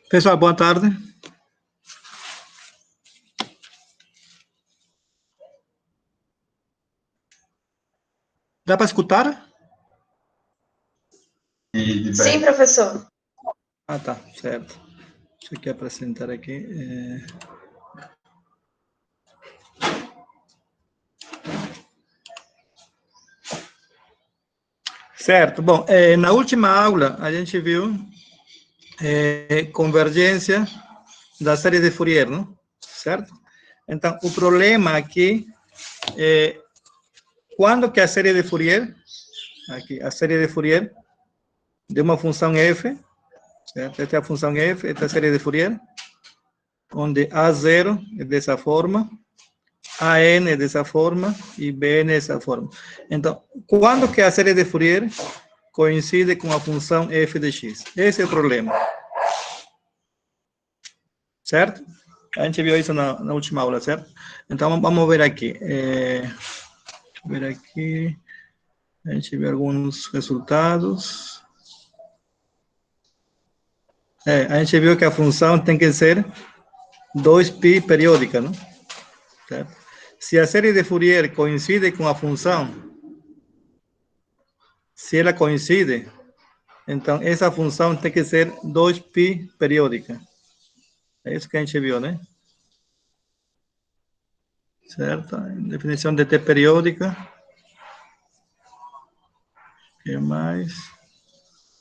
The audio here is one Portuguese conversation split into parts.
Pessoal, boa tarde. Dá para escutar? Sim, professor. Ah, tá, certo. Deixa eu aqui apresentar aqui. Certo, bom, na última aula a gente viu convergência da série de Fourier, não? Certo? Então, o problema aqui é quando que a série de Fourier, aqui, a série de Fourier de uma função f, certo? Esta é a função f, esta é a série de Fourier, onde A0 é dessa forma, AN é dessa forma e BN é dessa forma. Então, quando que a série de Fourier coincide com a função f de x? Esse é o problema. Certo? A gente viu isso na última aula, certo? Então, vamos ver aqui. Deixa eu ver aqui. A gente viu alguns resultados. A gente viu que a função tem que ser 2π periódica, não? Certo? Se a série de Fourier coincide com a função, se ela coincide, então essa função tem que ser 2π periódica. É isso que a gente viu, né? Certo? Definição de T periódica. O que mais?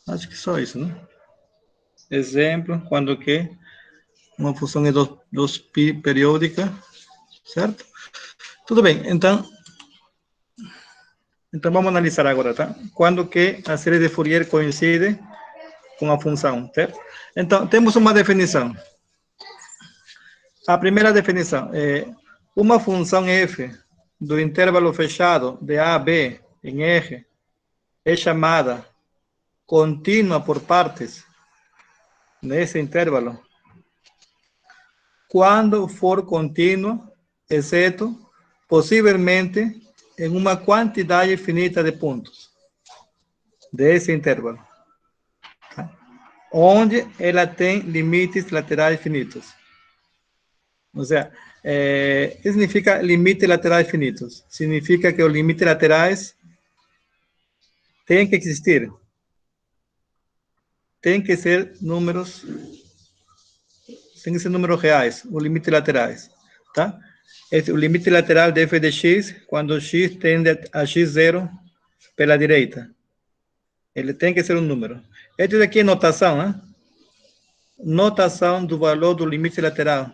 Acho que só isso, né? Exemplo, quando que uma função é 2π periódica, certo? Tudo bem, então vamos analisar agora, tá? Quando que a série de Fourier coincide com a função, certo? Então, temos uma definição. A primeira definição é uma função f do intervalo fechado de A a B em R é chamada contínua por partes nesse intervalo quando for contínua, exceto, possivelmente, em uma quantidade finita de pontos desse intervalo, tá? Onde ela tem limites laterais finitos. Ou seja, que significa limites laterais finitos? Significa que os limites laterais têm que existir. Tem que ser números reais, os limites laterais, tá? O limite lateral de f de x, quando x tende a x0 pela direita. Ele tem que ser um número. Este daqui é notação, né? Notação do valor do limite lateral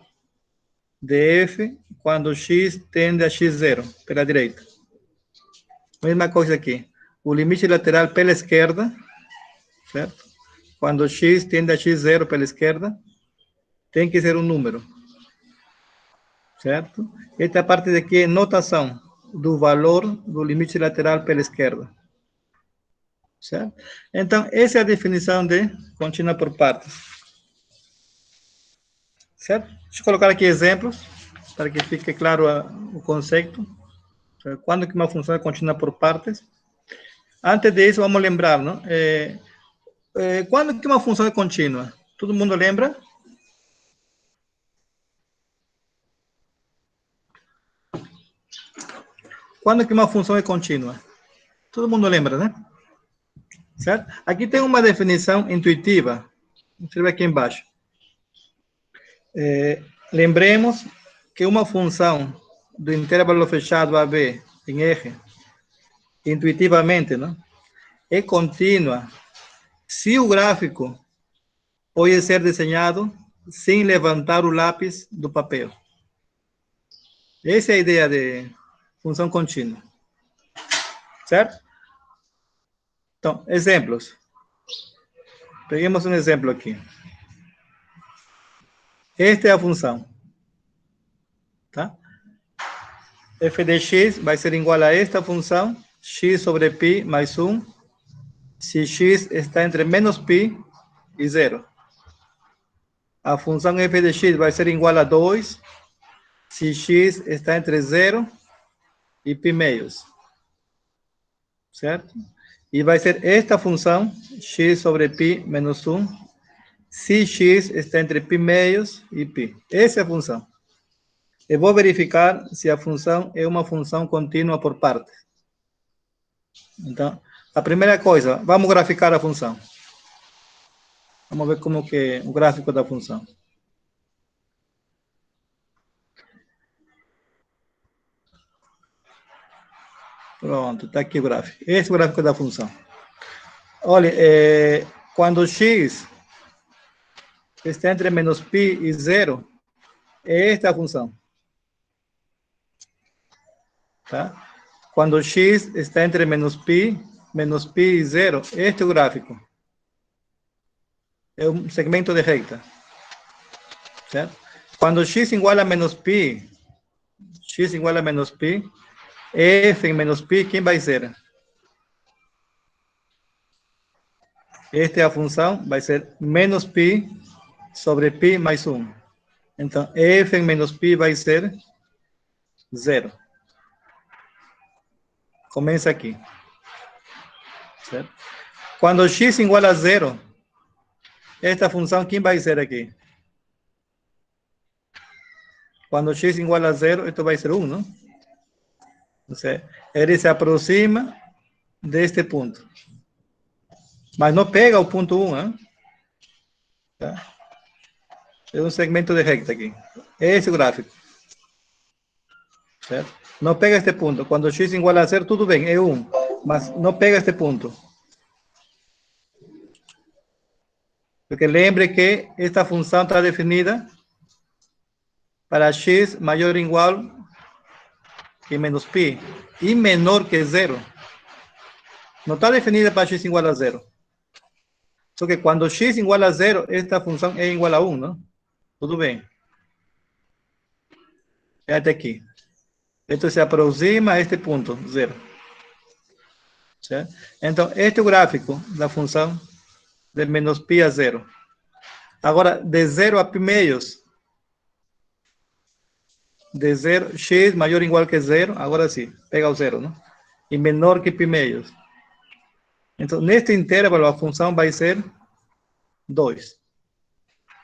de f quando x tende a x0 pela direita. Mesma coisa aqui. O limite lateral pela esquerda, certo? Quando x tende a x0 pela esquerda, tem que ser um número. Certo? Esta parte daqui é notação do valor do limite lateral pela esquerda. Certo? Então, essa é a definição de contínua por partes. Certo? Deixa eu colocar aqui exemplos, para que fique claro o conceito. Quando que uma função é contínua por partes. Antes disso, vamos lembrar, não? Quando que uma função é contínua? Todo mundo lembra? Quando que uma função é contínua? Todo mundo lembra, né? Certo? Aqui tem uma definição intuitiva. Vou escrever aqui embaixo. Lembremos que uma função do intervalo fechado AB em R, intuitivamente, não? É contínua se o gráfico pode ser desenhado sem levantar o lápis do papel. Essa é a ideia de função contínua. Certo? Então, exemplos. Peguemos um exemplo aqui. Esta é a função. Tá? F de x vai ser igual a esta função, x sobre π mais 1, se x está entre menos π e 0. A função f de x vai ser igual a 2, se x está entre 0 e π meios. Certo? E vai ser esta função, x sobre π menos 1, se x está entre π meios e π. Essa é a função. Eu vou verificar se a função é uma função contínua por partes. Então, a primeira coisa, vamos graficar a função. Vamos ver como que é o gráfico da função. Pronto, está aqui o gráfico. Esse é o gráfico da função. Olha, quando x está entre menos π e 0, esta é a função. Tá? Quando x está entre menos π e 0, este é o gráfico. É um segmento de reta. Certo? Quando x igual a menos π, f em menos π, quem vai ser? Esta é a função, vai ser menos π sobre π mais 1. Então, f em menos π vai ser 0. Começa aqui. Certo? Quando x igual a 0, esta função, quem vai ser aqui? Quando x igual a 0, esto vai ser 1, não? Então, ele se aproxima deste ponto. Mas não pega o ponto 1, hein? Tá? É um segmento de reta aqui. Esse é o gráfico. Certo? Não pega este ponto. Quando x igual a 0, tudo bem, é 1. Mas não pega este ponto. Porque lembre que esta função está definida para x maior ou igual que menos π e menor que 0. Não está definida para x igual a 0. Só que quando x igual a 0, esta função é igual a 1, não? Tudo bem. É até aqui. Esto se aproxima a este ponto, 0. Certo? Então, este é o gráfico da função de menos π a 0. Agora, de 0 a π meios, de 0, x maior ou igual que 0, agora sim, pega o 0, não? E menor que π meios. Então, neste intervalo, a função vai ser 2.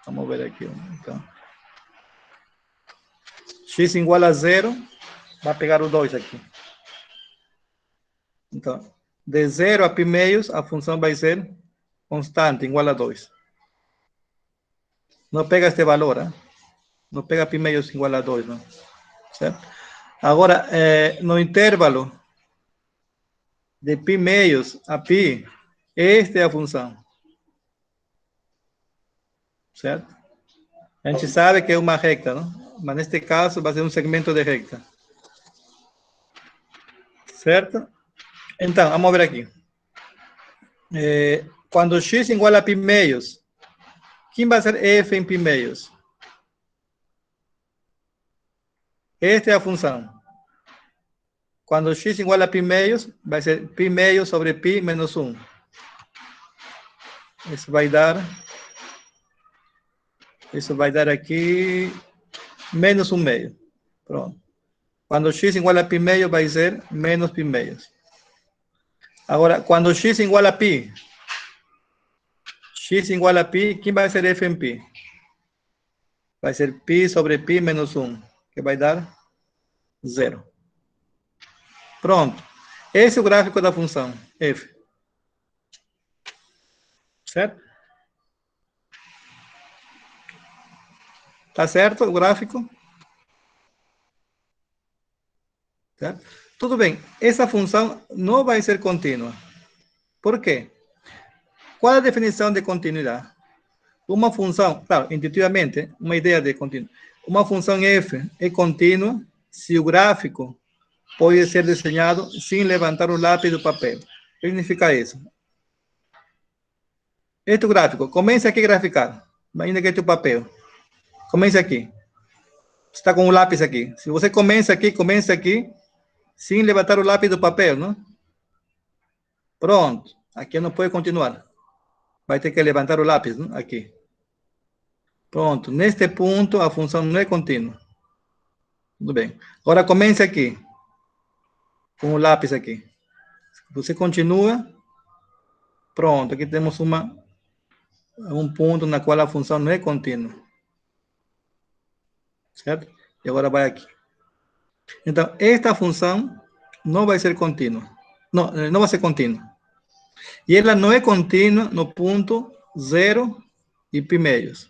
Vamos ver aqui. Então, x igual a 0, vai pegar o 2 aqui. Então, de 0 a π meios, a função vai ser constante, igual a 2. Não pega este valor, hein? Não pega π meios igual a 2, não? Certo? Agora, no intervalo de π meios a π, esta é a função. Certo? A gente sabe que é uma reta, não? Mas neste caso vai ser um segmento de reta. Certo? Então, vamos ver aqui. Quando x igual a π meios, quem vai ser f em π meios? Esta é a função. Quando x igual a π meios, vai ser π meios sobre π menos 1. Isso vai dar aqui menos 1 meio. Pronto. Quando x igual a π meio, vai ser menos π meios. Agora, quando x igual a π, quem vai ser f em π? Vai ser π sobre π menos 1, que vai dar 0. Pronto. Esse é o gráfico da função f. Certo? Tá certo o gráfico? Certo? Tudo bem. Essa função não vai ser contínua. Por quê? Qual é a definição de continuidade? Uma função, claro, intuitivamente, uma ideia de contínuo. Uma função f é contínua se o gráfico pode ser desenhado sem levantar o lápis do papel. O que significa isso? Este é o gráfico. Comece aqui a graficar. Imagina que este é o papel. Comece aqui. Você está com o lápis aqui. Se você começa aqui, sem levantar o lápis do papel, não? Pronto. Aqui não pode continuar. Vai ter que levantar o lápis, não? Aqui. Pronto. Neste ponto, a função não é contínua. Tudo bem. Agora comece aqui. Com o lápis aqui. Você continua. Pronto. Aqui temos uma um ponto na qual a função não é contínua. Certo? E agora vai aqui. Então, esta função não vai ser contínua. Não vai ser contínua. E ela não é contínua no ponto 0 e π meios.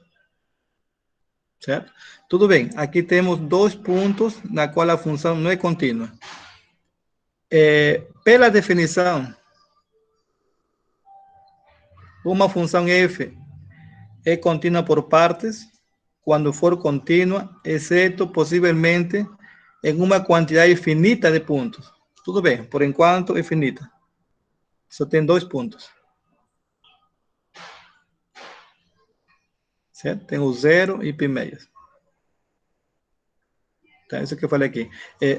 Certo? Tudo bem. Aqui temos 2 pontos na qual a função não é contínua. Pela definição, uma função f é contínua por partes quando for contínua, exceto possivelmente em uma quantidade finita de pontos. Tudo bem, por enquanto é finita. Só tem 2 pontos. Certo? Tem o 0 e π meios. Então, isso que eu falei aqui.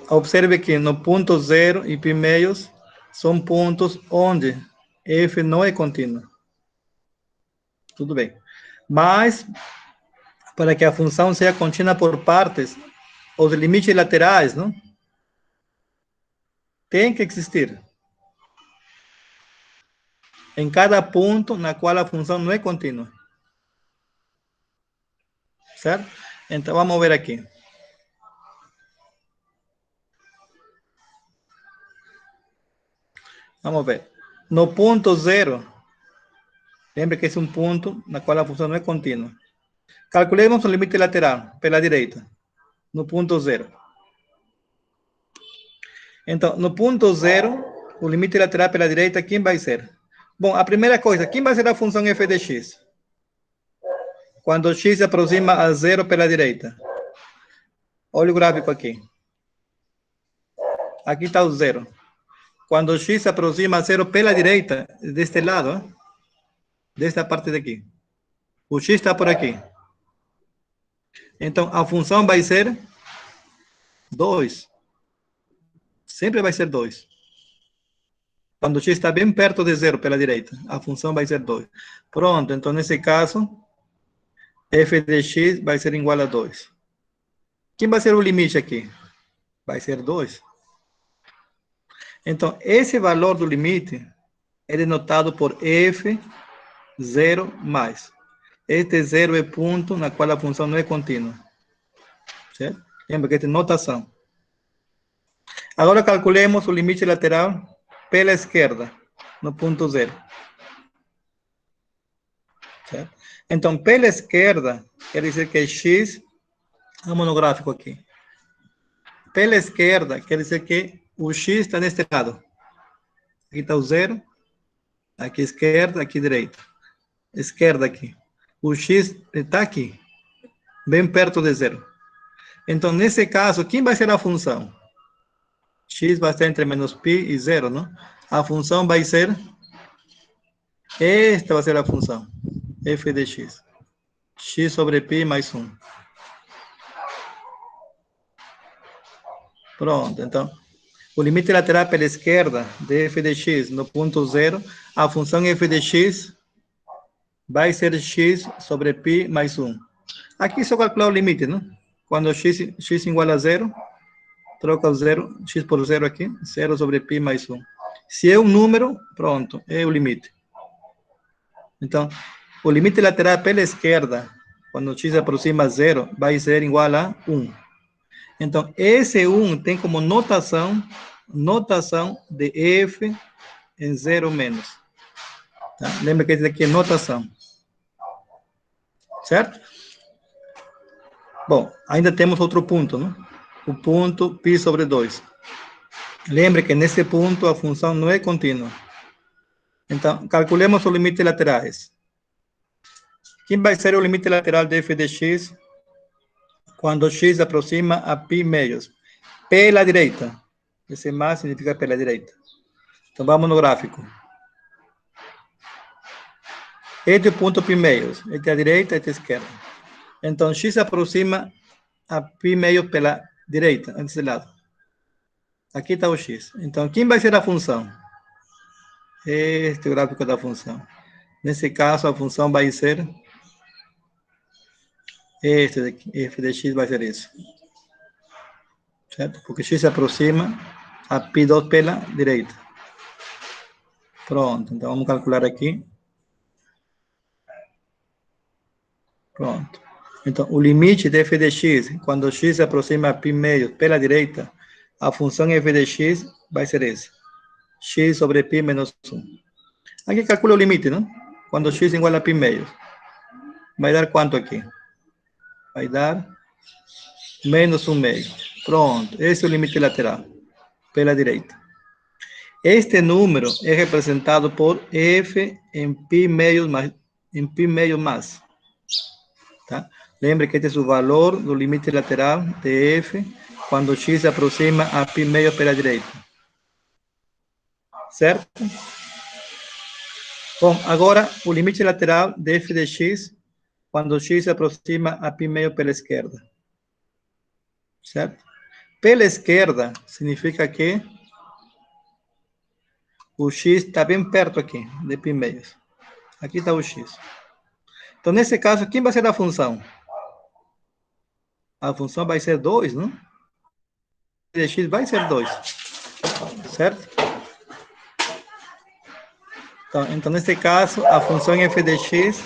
Observe que no ponto 0 e π meios são pontos onde f não é contínua. Tudo bem. Mas, para que a função seja contínua por partes, os limites laterais, não? Tem que existir em cada ponto na qual a função não é contínua. Certo? Então, vamos ver aqui. Vamos ver. No ponto 0, lembre que esse é um ponto na qual a função não é contínua. Calculemos o limite lateral pela direita, no ponto 0. Então, no ponto 0, o limite lateral pela direita, quem vai ser? Bom, a primeira coisa, quem vai ser a função f de x? Quando x se aproxima a 0 pela direita. Olha o gráfico aqui. Aqui está o 0. Quando x se aproxima a 0 pela direita, deste lado, desta parte daqui. O x está por aqui. Então, a função vai ser 2. Sempre vai ser 2. Quando x está bem perto de 0 pela direita, a função vai ser 2. Pronto, então, nesse caso, f de x vai ser igual a 2. Quem vai ser o limite aqui? Vai ser 2. Então, esse valor do limite é denotado por f 0 mais. Este 0 é ponto na qual a função não é contínua. Certo? Lembra que esta é notação. Agora calculemos o limite lateral pela esquerda, no ponto 0. Certo? Então, pela esquerda, quer dizer que x, vamos no gráfico aqui. Pela esquerda, quer dizer que o x está neste lado. Aqui está o 0, aqui esquerda, aqui direita. Esquerda aqui. O x está aqui, bem perto de 0. Então, nesse caso, quem vai ser a função? X vai estar entre menos π e 0, não? A função vai ser... Esta vai ser a função. F de x. X sobre π mais 1. Pronto, então... O limite lateral pela esquerda de f de x no ponto 0, a função f de x vai ser x sobre π mais 1. Aqui só calcular o limite, não? Quando x igual a 0, troca o 0, x por 0 aqui, 0 sobre π mais 1. Se é um número, pronto, é o limite. Então, o limite lateral pela esquerda, quando x aproxima a 0, vai ser igual a 1. Então, esse 1 tem como notação de f em 0 menos. Tá? Lembra que esse aqui é notação. Certo? Bom, ainda temos outro ponto, não? O ponto π sobre 2. Lembre que nesse ponto a função não é contínua. Então, calculemos os limites laterais. Quem vai ser o limite lateral de f de x quando x aproxima a π meios? Pela direita. Esse mais significa pela direita. Então, vamos no gráfico. Este é o ponto π meios. Este é a direita, este é a esquerda. Então, x se aproxima a π meios pela direita, desse lado. Aqui está o x. Então, quem vai ser a função? Este é o gráfico da função. Nesse caso, a função vai ser... Este daqui, f de x vai ser isso. Certo? Porque x se aproxima a π2 pela direita. Pronto, então vamos calcular aqui. Pronto. Então, o limite de f de x, quando x se aproxima a π meio pela direita, a função f de x vai ser esse. X sobre π menos 1. Aqui calcula o limite, não? Quando x igual a π meio. Vai dar quanto aqui? Vai dar menos 1 meio. Pronto. Esse é o limite lateral, pela direita. Este número é representado por f em π meio mais. Tá? Lembre que este é o valor do limite lateral de f quando x se aproxima a π meio pela direita. Certo? Bom, agora o limite lateral de f de x quando x se aproxima a π meio pela esquerda. Certo? Pela esquerda significa que o x está bem perto aqui de π meios. Aqui está o x. Então, nesse caso, quem vai ser a função? A função vai ser 2, não? De x vai ser 2. Certo? Então, nesse caso, a função f de x,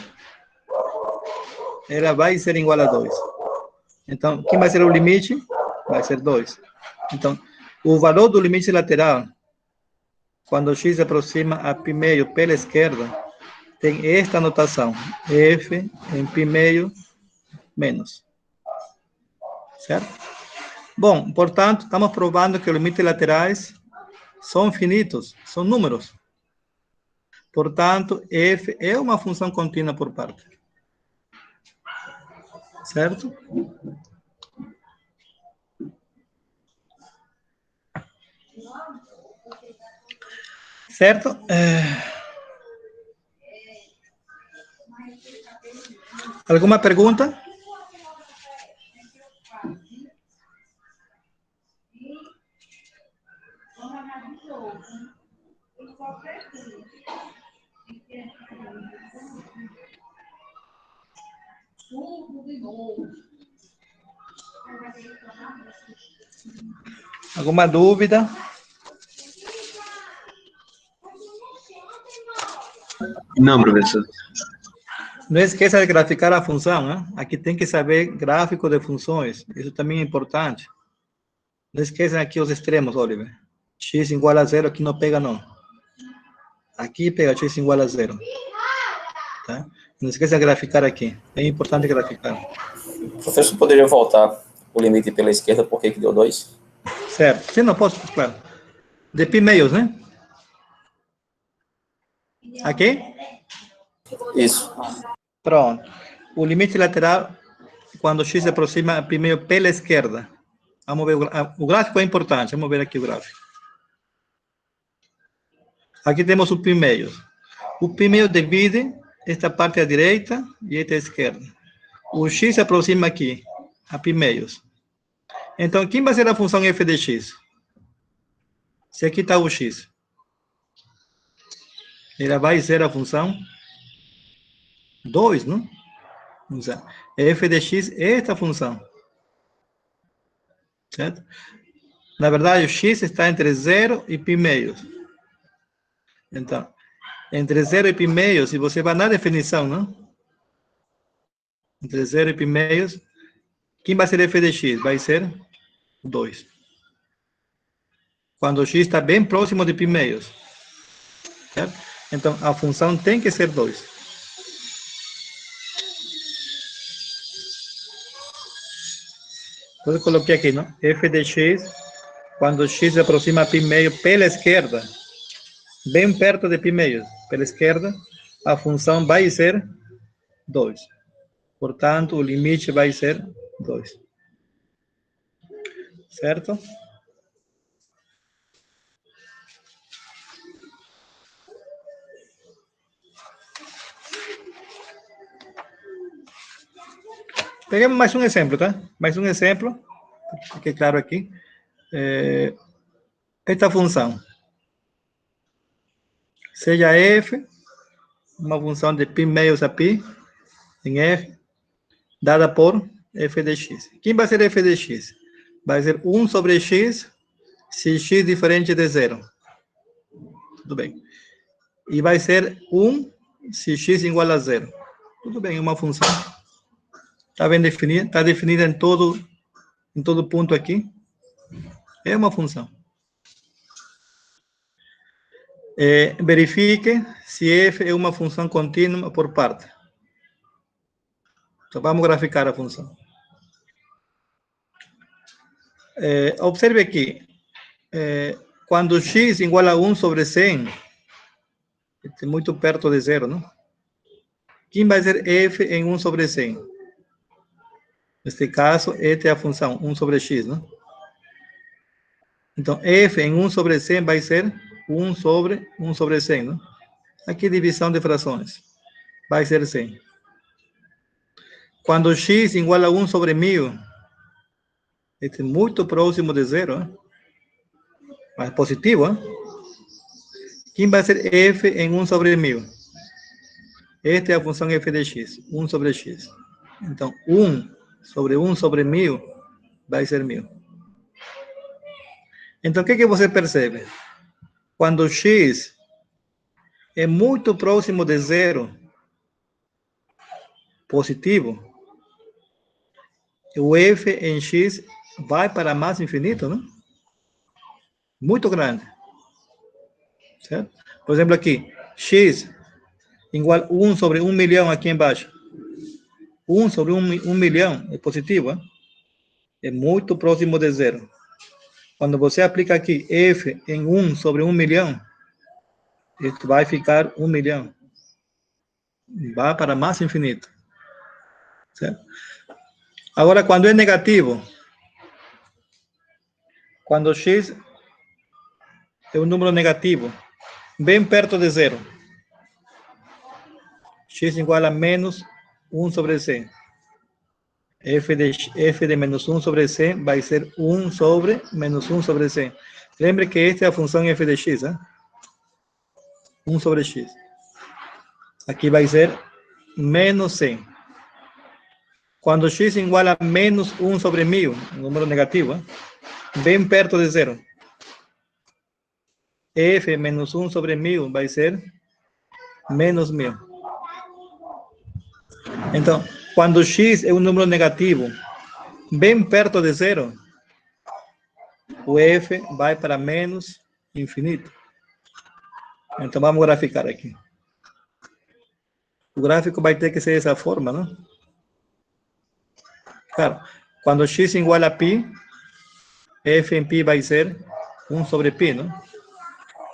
ela vai ser igual a 2. Então, quem vai ser o limite? Vai ser 2. Então, o valor do limite lateral, quando x se aproxima a π meio pela esquerda, tem esta notação, f em π meio menos. Certo? Bom, portanto, estamos provando que os limites laterais são finitos, são números. Portanto, f é uma função contínua por parte. Certo? Certo? Alguma pergunta? Alguma dúvida? Não, professor. Não esqueça de graficar a função, né? Aqui tem que saber gráfico de funções. Isso também é importante. Não esqueçam aqui os extremos, Oliver. X igual a 0, aqui não pega, não. Aqui pega x igual a 0. Tá? Não esqueça de graficar aqui. É importante graficar. O professor poderia voltar o limite pela esquerda, por que deu 2? Certo. Sim, não posso, claro. De π meios, né? Aqui? Isso. Pronto. O limite lateral, quando x se aproxima a π meio pela esquerda. Vamos ver, o gráfico é importante. Vamos ver aqui o gráfico. Aqui temos o π meios. O π meio divide esta parte à direita e esta à esquerda. O x se aproxima aqui, a π meios. Então, quem vai ser a função f de x? Se aqui está o x. Ela vai ser a função 2, não? F de x é esta função. Certo? Na verdade, o x está entre 0 e π meios. Então, entre 0 e π meios, se você vai na definição, não? Entre 0 e π meios, quem vai ser f de x? Vai ser 2. Quando o x está bem próximo de π meios. Certo? Então, a função tem que ser 2. Eu coloquei aqui, não? F de x, quando x se aproxima a π meio pela esquerda, bem perto de π meios, pela esquerda, a função vai ser 2. Portanto, o limite vai ser 2. Certo? Peguemos mais um exemplo, tá? Mais um exemplo. Fique claro aqui. Esta função. Seja f, uma função de π meios a π, em f, dada por f de x. Quem vai ser f de x? Vai ser 1 sobre x, se x diferente de 0. Tudo bem. E vai ser 1 se x igual a 0. Tudo bem, é uma função. Está bem definida? Está definida em todo ponto aqui? É uma função. Verifique se f é uma função contínua por parte. Então, vamos graficar a função. Observe aqui. Quando x igual a 1 sobre 100, é muito perto de zero, não? Quem vai ser f em 1 sobre 100? Neste caso, esta é a função 1 sobre x, não? Então, f em 1 sobre 100 vai ser 1 sobre 100, não? Aqui, divisão de frações. Vai ser 100. Quando x igual a 1 sobre 1000, este é muito próximo de zero, hein? Mas positivo, hein? Quem vai ser f em 1 sobre 1000? Esta é a função f de x, 1 sobre x. Então, 1 sobre 1000 vai ser 1000. Então, o que você percebe? Quando x é muito próximo de zero, positivo, o f em x vai para mais infinito, não? Muito grande. Certo? Por exemplo, aqui, x igual a 1 sobre 1 milhão aqui embaixo. 1 sobre 1 milhão é positivo, hein? É muito próximo de zero. Quando você aplica aqui f em 1 sobre 1 milhão, isso vai ficar 1 milhão. Vai para mais infinito. Certo? Agora, quando é negativo, quando x é um número negativo, bem perto de zero, x igual a menos 1 sobre 100. F de menos 1 sobre 100 vai ser 1 sobre menos 1 sobre 100. Lembre que esta é a função f de x, hein? 1 sobre x. Aqui vai ser menos 100. Quando x igual a menos 1 sobre 1000, número negativo, hein? Bem perto de zero, f menos 1 sobre 1000 vai ser menos 1000. Então, quando x é um número negativo, bem perto de zero, o f vai para menos infinito. Então, vamos graficar aqui. O gráfico vai ter que ser dessa forma, não? Claro, quando x igual a π, f em π vai ser 1 sobre π, não?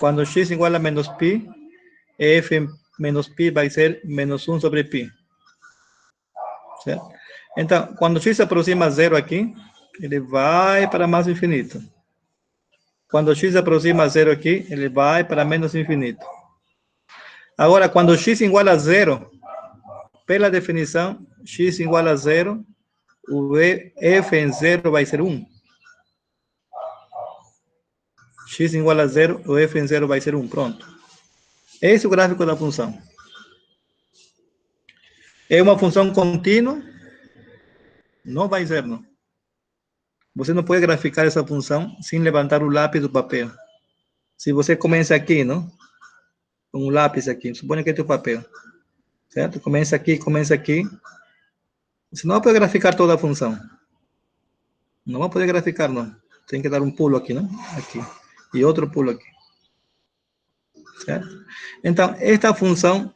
Quando x igual a menos π, f em menos π vai ser menos 1 sobre π. Certo? Então, quando x se aproxima a zero aqui, ele vai para mais infinito. Quando x se aproxima a zero aqui, ele vai para menos infinito. Agora, quando x igual a zero, pela definição, x igual a zero, o f em zero vai ser 1. X igual a zero, o f em zero vai ser 1. Pronto. Esse é o gráfico da função. É uma função contínua? Não vai ser, não. Você não pode graficar essa função sem levantar o lápis do papel. Se você começa aqui, não? Com um lápis aqui, suponha que é teu papel. Certo? Começa aqui. Você não vai poder graficar toda a função. Não vai poder graficar, não. Tem que dar um pulo aqui, não? Aqui. E outro pulo aqui. Certo? Então, esta função,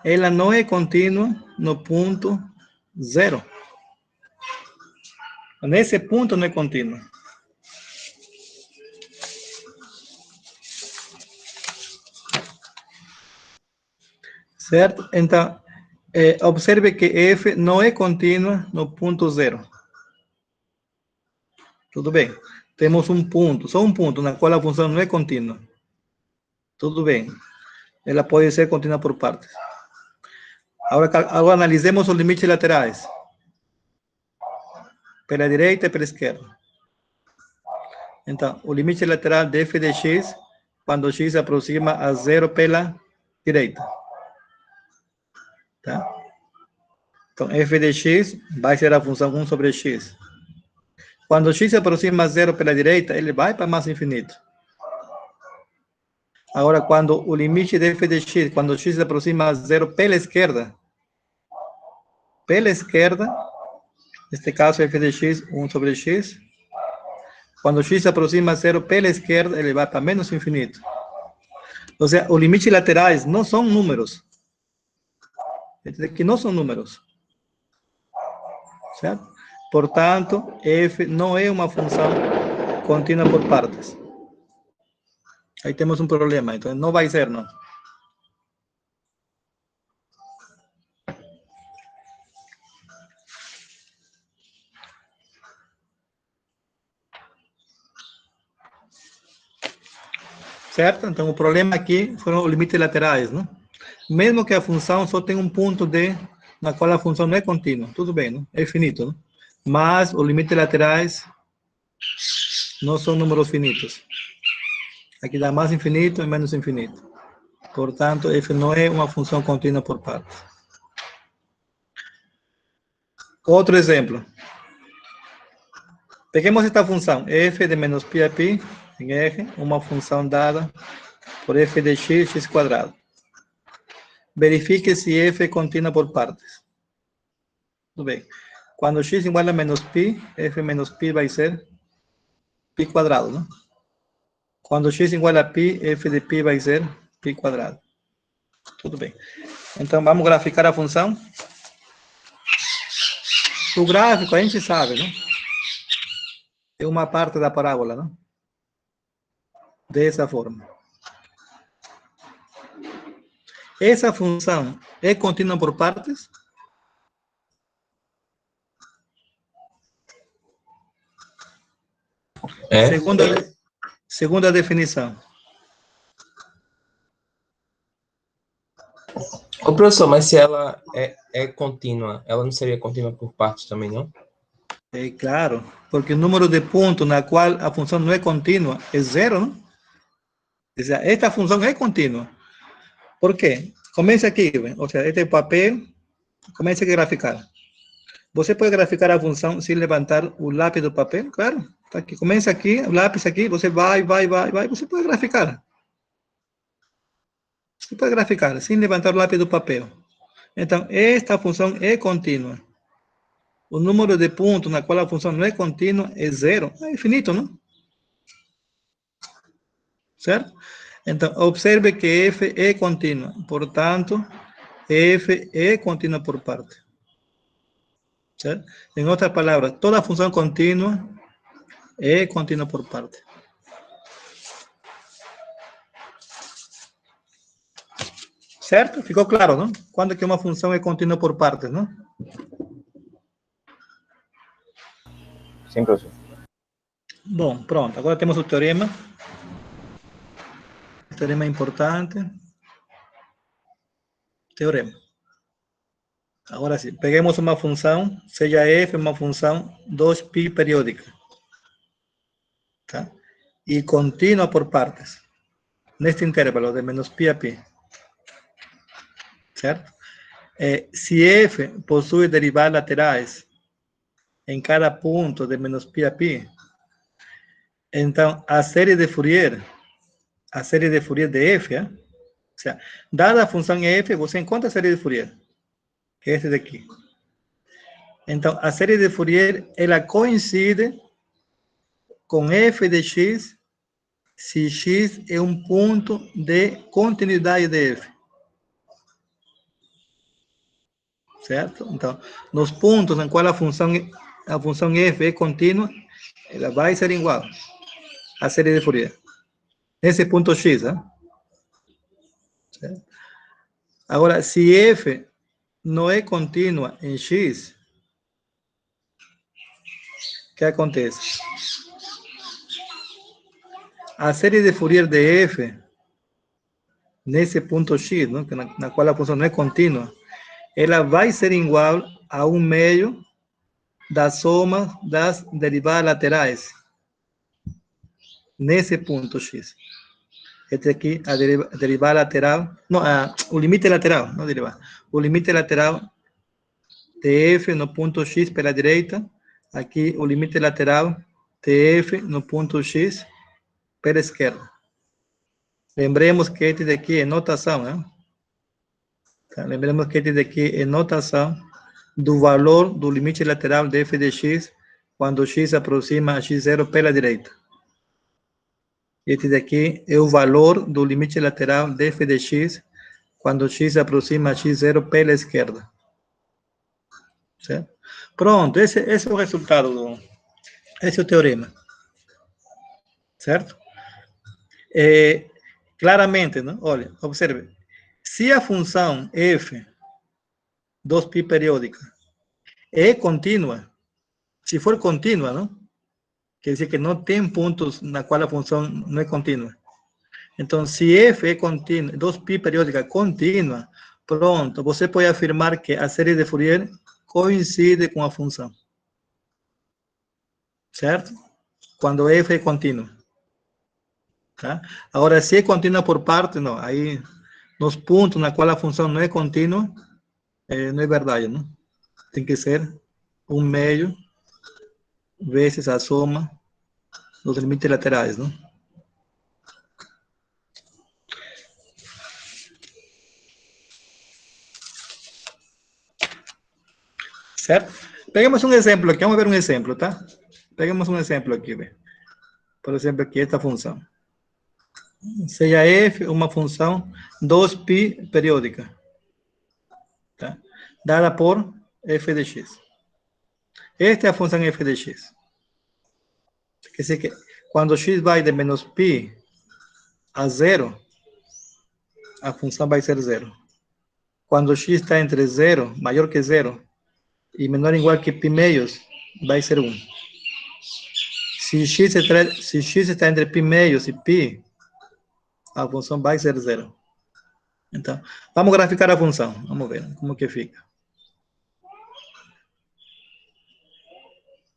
ela não é contínua no ponto zero. Nesse ponto não é contínua. Certo? Então, observe que f não é contínua no ponto zero. Tudo bem. Temos um ponto, só um ponto, na qual a função não é contínua. Tudo bem. Ela pode ser contínua por partes. Agora analisemos os limites laterais. Pela direita e pela esquerda. Então, o limite lateral de f de x, quando x se aproxima a zero pela direita. Tá? Então, f de x vai ser a função 1 sobre x. Quando x se aproxima a zero pela direita, ele vai para mais infinito. Agora, quando o limite de f de x, quando x se aproxima a zero pela esquerda, Neste caso, f de x, 1 sobre x. Quando x se aproxima a zero pela esquerda, ele vai para menos infinito. Ou seja, os limites laterais não são números. Esses aqui não são números. Certo? Portanto, f não é uma função contínua por partes. Aí temos um problema. Então, não vai ser, não. Certo? Então, o problema aqui foram os limites laterais, não? Mesmo que a função só tenha um ponto D, na qual a função não é contínua. Tudo bem, não? É finito, não? Mas os limites laterais não são números finitos. Aqui dá mais infinito e menos infinito. Portanto, f não é uma função contínua por partes. Outro exemplo. Peguemos esta função, f de menos pi a pi, em R, uma função dada por f de x, x quadrado. Verifique se f é contínua por partes. Tudo bem. Quando x igual a menos pi, f menos pi vai ser pi quadrado, não? Quando x igual a pi, f de pi vai ser pi quadrado. Tudo bem. Então, vamos graficar a função. O gráfico, a gente sabe, não? É uma parte da parábola, não? Dessa forma. Essa função é contínua por partes? É. Segunda definição. Ô, professor, mas se ela é contínua, ela não seria contínua por partes também, não? É claro, porque o número de pontos na qual a função não é contínua é zero, não? Ou seja, esta função é contínua. Por quê? Começa aqui, ou seja, este é o papel, começa a graficar. Você pode graficar a função sem levantar o lápis do papel, claro. Tá aqui. Começa aqui, o lápis aqui, você vai, você pode graficar. Você pode graficar sem levantar o lápis do papel. Então, esta função é contínua. O número de pontos na qual a função não é contínua é zero. É infinito, não? Certo? Então, observe que f é contínua. Portanto, f é contínua por parte. Certo? Em outras palavras, toda função contínua é contínua por parte. Certo? Ficou claro, não? Quando que uma função é contínua por partes, não? Sim, professor. Bom, pronto. Agora temos o teorema. O teorema é importante. Teorema. Agora sim, peguemos uma função, seja f uma função 2π periódica. Tá? E contínua por partes. Neste intervalo de menos π a π. Certo? Se f possui derivadas laterais em cada ponto de menos π a π, então a série de Fourier de f, ou seja, dada a função f, você encontra a série de Fourier, que é esse daqui. Então, a série de Fourier, ela coincide com f de x, se x é um ponto de continuidade de f. Certo? Então, nos pontos em qual a função f é contínua, ela vai ser igual à série de Fourier. Nesse ponto x, né? Certo? Agora, se f não é contínua em x, o que acontece? A série de Fourier de f, nesse ponto x, não? Na qual a função não é contínua, ela vai ser igual a 1/2 da soma das derivadas laterais. Nesse ponto x. Este aqui, a derivada lateral, não, o limite lateral, não derivada. O limite lateral de f no ponto x pela direita, aqui o limite lateral de f no ponto x pela esquerda. Lembremos que este daqui é notação, né? Tá? Lembremos que este daqui é notação do valor do limite lateral de f de x quando x se aproxima a x0 pela direita. Este daqui é o valor do limite lateral de f de x quando x se aproxima a x0 pela esquerda. Certo? Pronto, esse é o resultado, esse é o teorema. Certo? Claramente, não? Olha, observe. Se a função f, 2π periódica, é contínua, se for contínua, não? Quer dizer que não tem pontos na qual a função não é contínua. Então, se f é contínua, 2π periódica contínua, pronto, você pode afirmar que a série de Fourier coincide com a função. Certo? Quando f é contínua. Tá? Agora, se é contínua por parte, não. Aí, nos pontos na qual a função não é contínua, não é verdade, não? Tem que ser 1/2 vezes a soma dos limites laterais, não? Certo? Peguemos um exemplo aqui, vamos ver um exemplo, tá? Peguemos um exemplo aqui, velho. Por exemplo, aqui esta função. Seja f uma função 2π periódica, tá? Dada por f de x. Esta é a função f de x. Quer dizer que quando x vai de menos π a 0, a função vai ser 0. Quando x está entre 0, maior que 0, e menor ou igual que π meios, vai ser 1. Se x está entre π meios e π, a função vai ser 0. Então, vamos graficar a função. Vamos ver como que fica.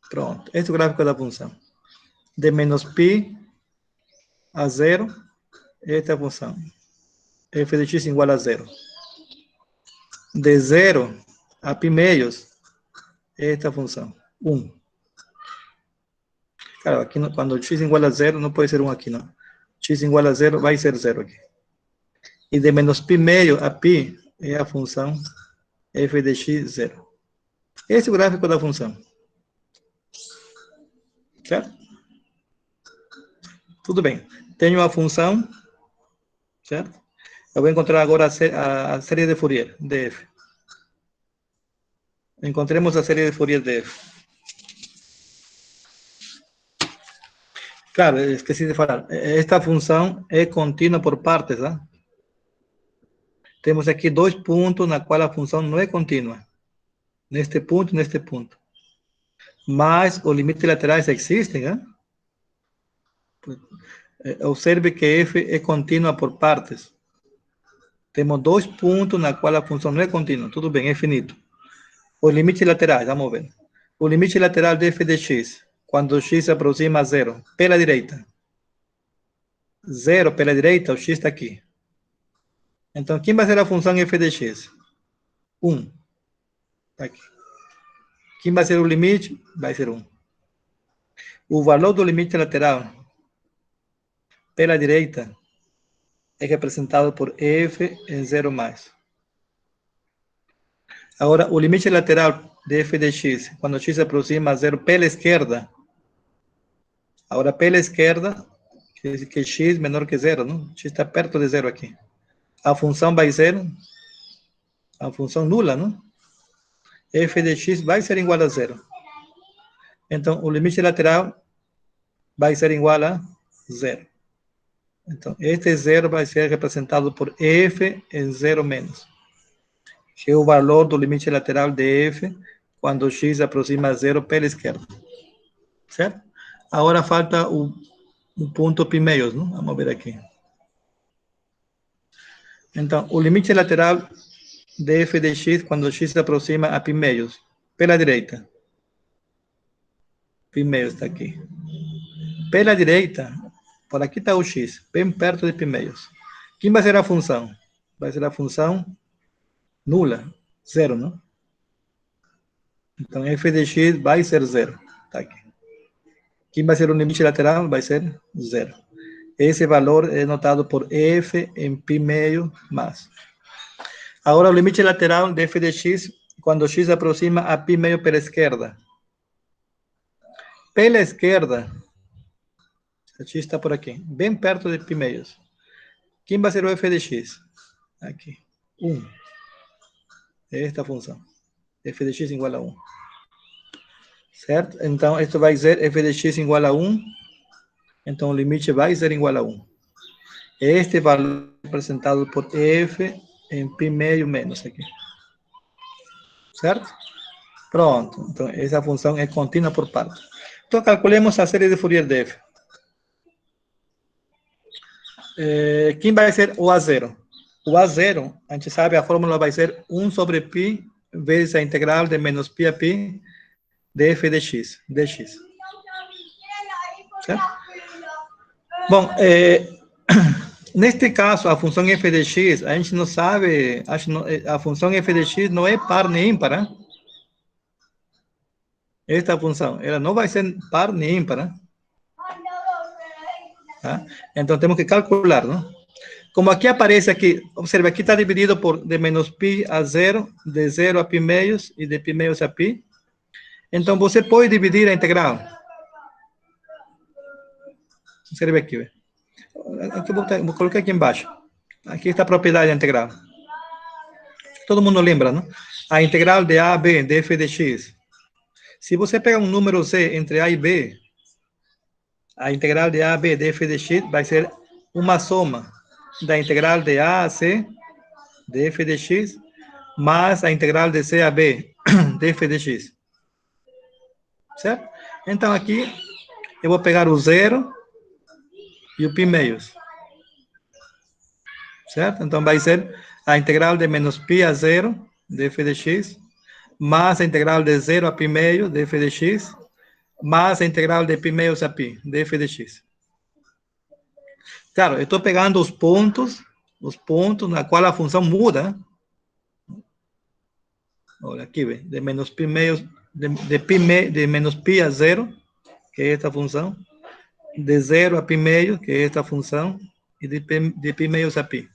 Pronto. Este é o gráfico da função. De menos π a 0, esta é a função. F de x igual a 0. De 0 a π meios, esta é a função. 1. Claro, aqui quando x igual a 0, não pode ser 1 aqui, não. X igual a 0, vai ser 0 aqui. E de menos π meio a π é a função f de x 0. Esse é o gráfico da função. Certo? Tudo bem. Tenho a função, certo? Eu vou encontrar agora a série de Fourier, df. Encontremos a série de Fourier df. Claro, esqueci de falar. Esta função é contínua por partes, tá? Temos aqui 2 pontos na qual a função não é contínua. Neste ponto e neste ponto. Mas os limites laterais existem, né? Observe que f é contínua por partes. Temos 2 pontos na qual a função não é contínua. Tudo bem, é finito. Os limites laterais, vamos ver. O limite lateral de f de x, quando x se aproxima a 0, pela direita. 0 pela direita, o x está aqui. Então, quem vai ser a função f de x? 1. Está aqui. Quem vai ser o limite? Vai ser 1. O valor do limite lateral pela direita é representado por f em 0 mais. Agora, o limite lateral de f de x, quando x se aproxima a 0 pela esquerda. Agora, pela esquerda, quer dizer que x menor que 0, não? X está perto de 0 aqui. A função vai ser a função nula, não? F de x vai ser igual a 0. Então, o limite lateral vai ser igual a 0. Então, este 0 vai ser representado por f em 0 menos, que é o valor do limite lateral de f quando x se aproxima a 0 pela esquerda. Certo? Agora falta o ponto π meios, não? Vamos ver aqui. Então, o limite lateral de f de x quando x se aproxima a π meios, pela direita. Π meios está aqui. Pela direita, por aqui está o x, bem perto de π meios. Quem vai ser a função? Vai ser a função nula, 0, não? Então, f de x vai ser 0. Está aqui. Quem vai ser o limite lateral? Vai ser 0. Esse valor é notado por f em π meio mais. Agora, o limite lateral de f de x quando x aproxima a π meio pela esquerda. Pela esquerda, x está por aqui, bem perto de π meios. Quem vai ser o f de x? Aqui, 1. Esta função. F de x igual a 1. Certo? Então, isto vai ser f de x igual a 1. Então, o limite vai ser igual a 1. Este valor representado por f em π meio menos aqui. Certo? Pronto. Então, essa função é contínua por partes. Então, calculemos a série de Fourier de f. Quem vai ser o A0? O A0, a gente sabe, a fórmula vai ser 1 sobre π vezes a integral de menos π a π de f de x, dx. Certo? Bom, neste caso, a função f de x, a gente não sabe, a função f de x não é par nem ímpar, né? Esta função, ela não vai ser par nem ímpar, né? Tá? Então, temos que calcular, não? Como aqui aparece aqui, observe, aqui está dividido por de menos π a 0, de 0 a π meios e de π meios a π. Então, você pode dividir a integral. Observe aqui. Aqui vou colocar aqui embaixo. Aqui está a propriedade da integral. Todo mundo lembra, não? A integral de a a b de f de x. Se você pegar um número c entre a e b, a integral de a a b de f de x vai ser uma soma da integral de a a c de f de x mais a integral de c a b de f de x. Certo? Então, aqui, eu vou pegar o 0 e o π meios. Certo? Então, vai ser a integral de menos π a 0 de f de x mais a integral de 0 a π meio de f de x mais a integral de π meios a π de f de x. Claro, eu estou pegando os pontos na qual a função muda. Olha aqui, de menos π meios, de menos π a 0, que é esta função, de 0 a π meio, que é esta função, e de π meios a π.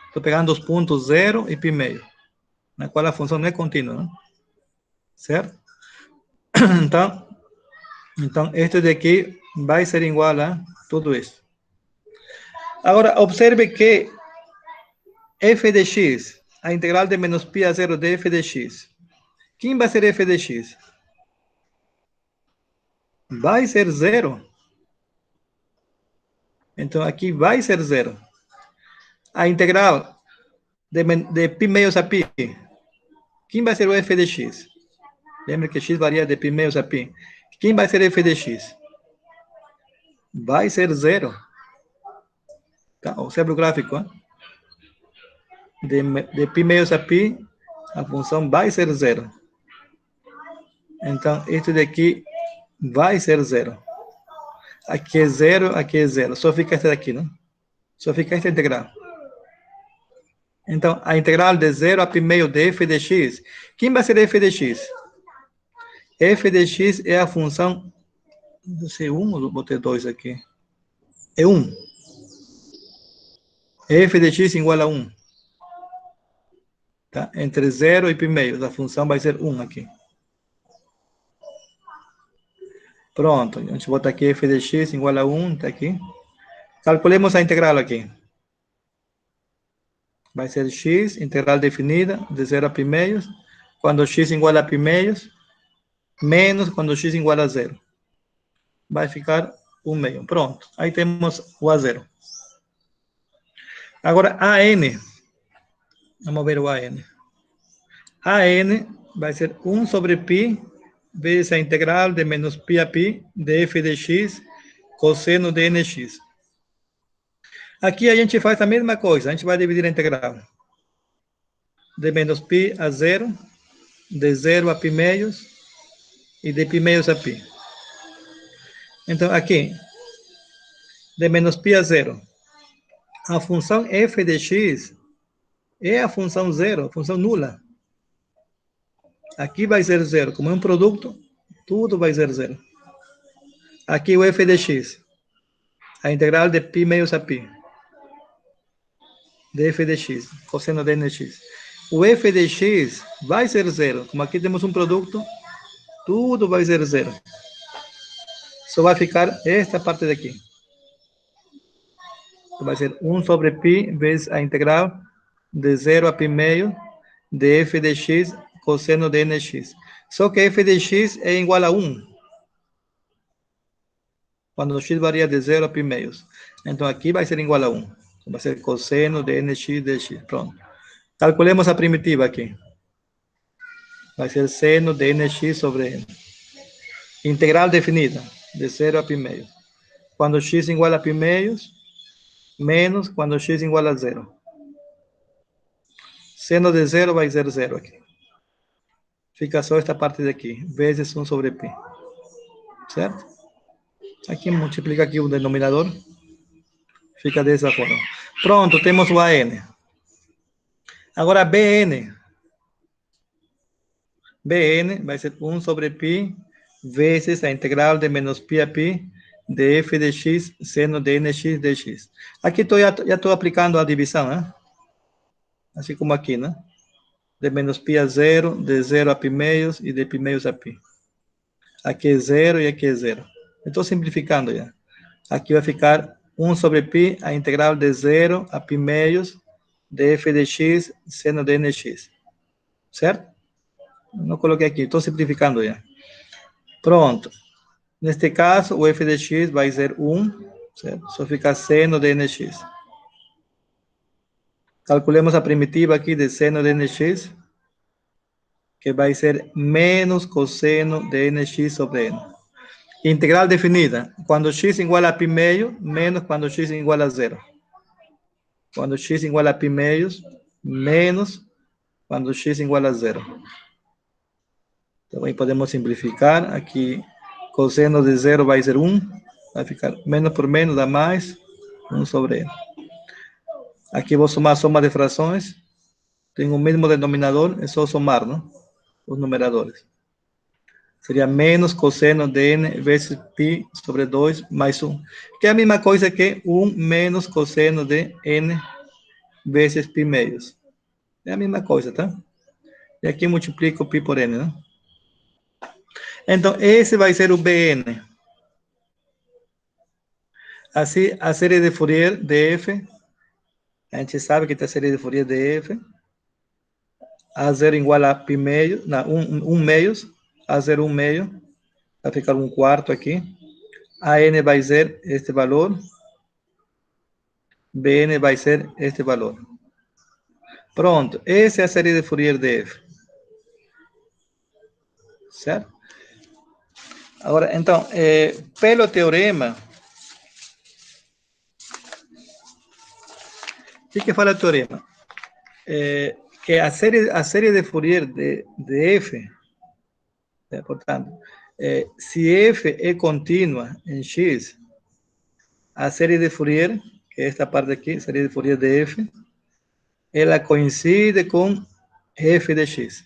Estou pegando os pontos 0 e π meio, na qual a função não é contínua, não? Certo? Então, este daqui vai ser igual a tudo isso. Agora, observe que f de x, a integral de menos π a 0 de f de x. Quem vai ser f de x? Vai ser 0. Então, aqui vai ser 0. A integral de π meios a π. Quem vai ser o f de x? Lembra que x varia de π meios a π. Quem vai ser f de x? Vai ser 0. Tá? Observe o gráfico. Hein? De π meios a π, a função vai ser 0. Então, este daqui vai ser 0. Aqui é 0, aqui é 0. Só fica este daqui, não? Só fica esta integral. Então, a integral de 0 a π meio de f de x. Quem vai ser f de x? F de x é a função... Não sei, 1 ou botei 2 aqui? É 1. F de x igual a 1. Tá? Entre 0 e π meio. A função vai ser 1 aqui. Pronto. A gente bota aqui f de x igual a 1. Está aqui. Calculemos a integral aqui. Vai ser x, integral definida, de 0 a π meios. Quando x igual a π meios, menos quando x igual a 0. Vai ficar 1 meio. Pronto. Aí temos o A0. Agora, AN. Vamos ver o AN. AN vai ser 1 sobre π vezes a integral de menos π a π de f de x cosseno de nx. Aqui a gente faz a mesma coisa. A gente vai dividir a integral de menos π a 0, de 0 a π meios e de π meios a π. Então, aqui, de menos π a 0. A função f de x é a função 0, a função nula. Aqui vai ser 0. Como é um produto, tudo vai ser 0. Aqui o f de x. A integral de π meios a π. De f de x, cosseno de nx. o f de x vai ser zero. Como aqui temos um produto, tudo vai ser zero. Só vai ficar esta parte daqui. Vai ser 1 sobre π vezes a integral de 0 a π meio de f de x cosseno de nx. Só que f de x é igual a 1. Quando x varia de 0 a π meios. Então, aqui vai ser igual a 1. Vai ser cosseno de nx dx. Pronto. Calculemos a primitiva aqui. Vai ser seno de nx sobre n. Integral definida, de 0 a π meios. Quando x igual a π meios, menos quando x igual a 0. Seno de 0 vai ser 0 aqui. Fica só esta parte daqui, vezes 1 sobre π. Certo? Aqui multiplica aqui o denominador. Fica dessa forma. Pronto, temos o AN. Agora, BN. BN vai ser 1 sobre π vezes a integral de menos π a π de f de x seno de nx dx. Aqui já estou aplicando a divisão, né? Assim como aqui, né? De menos π a 0, de 0 a π meios e de π meios a π. Aqui é 0 e aqui é 0. Estou simplificando já. Aqui vai ficar 1 sobre π, a integral de 0 a π meios de f de x seno de nx. Certo? Não coloquei aqui, estou simplificando já. Pronto. Neste caso, o f de x vai ser 1, certo? Só fica seno de nx. Calculemos a primitiva aqui de seno de nx, que vai ser menos cosseno de nx sobre n. Integral definida, quando x igual a π meio, menos quando x igual a 0. Quando x igual a π meios, menos quando x igual a 0. Também podemos simplificar. Aqui, cosseno de 0 vai ser 1. Vai ficar menos por menos, dá mais. 1 sobre n. Aqui vou somar a soma de frações. Tem o mesmo denominador, é só somar, não? Os numeradores. Seria menos cosseno de n vezes π sobre 2 mais 1. Que é a mesma coisa que 1 menos cosseno de n vezes π meios. É a mesma coisa, tá? E aqui multiplico π por n, né? Então, esse vai ser o BN. Assim, a série de Fourier de f, a gente sabe que a série de Fourier de f, A0 igual a π meio, não, 1 meios, A0 1 meio, vai ficar 1 quarto aqui. AN vai ser este valor, BN vai ser este valor. Pronto, essa é a série de Fourier de f. Certo? Agora, então, pelo teorema, o que fala o teorema? Que a série de Fourier de f, portanto, se f é contínua em x, a série de Fourier, que é esta parte aqui, série de Fourier de f, ela coincide com f de x.